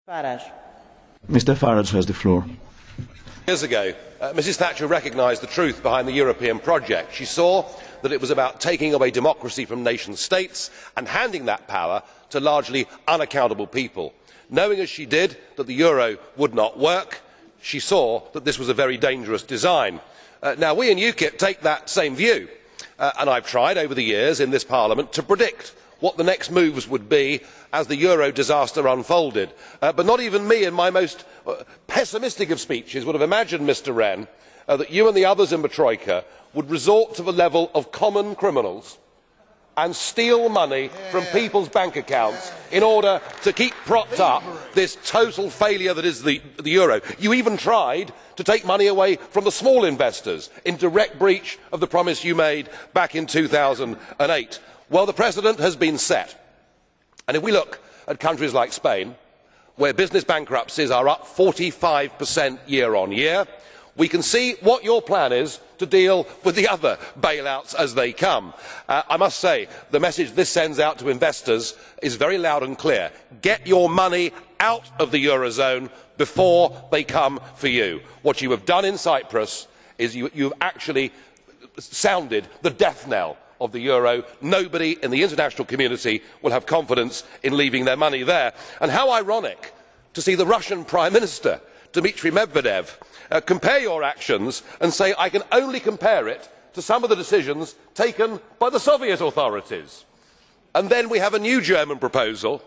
Farage. Mr. Farage has the floor. Years ago, Mrs Thatcher recognised the truth behind the European project. She saw that it was about taking away democracy from nation states and handing that power to largely unaccountable people. Knowing as she did that the euro would not work, she saw that this was a very dangerous design. Now we in UKIP take that same view, and I have tried over the years in this Parliament to predict what the next moves would be as the euro disaster unfolded. But not even me in my most pessimistic of speeches would have imagined, Mr Rehn, that you and the others in the Troika would resort to the level of common criminals and steal money from people's bank accounts in order to keep propped up this total failure that is the euro. You even tried to take money away from the small investors in direct breach of the promise you made back in 2008. Well, the precedent has been set, and if we look at countries like Spain, where business bankruptcies are up 45% year on year, we can see what your plan is to deal with the other bailouts as they come. I must say the message this sends out to investors is very loud and clear. Get your money out of the eurozone before they come for you. What you have done in Cyprus is you have actually sounded the death knell of the euro. Nobody in the international community will have confidence in leaving their money there. And how ironic to see the Russian Prime Minister, Dmitry Medvedev, compare your actions and say, I can only compare it to some of the decisions taken by the Soviet authorities. And then we have a new German proposal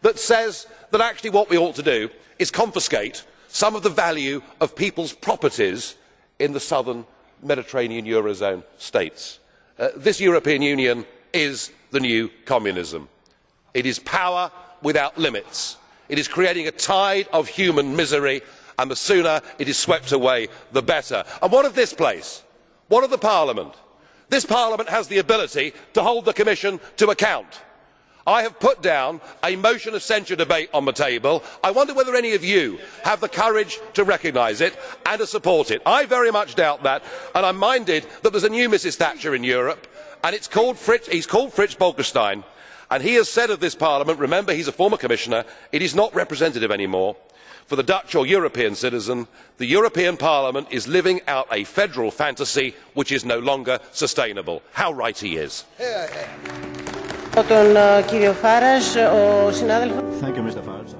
that says that actually what we ought to do is confiscate some of the value of people's properties in the southern Mediterranean eurozone states. This European Union is the new communism. It is power without limits. It is creating a tide of human misery, and the sooner it is swept away, the better. And what of this place? What of the Parliament? This Parliament has the ability to hold the Commission to account. I have put down a motion of censure debate on the table. I wonder whether any of you have the courage to recognise it and to support it. I very much doubt that, and I am minded that there is a new Mrs Thatcher in Europe, and he is called Fritz Bolkestein, and he has said of this Parliament, remember he is a former Commissioner, it is not representative anymore. For the Dutch or European citizen, the European Parliament is living out a federal fantasy which is no longer sustainable. How right he is. Thank you, Mr. Farage.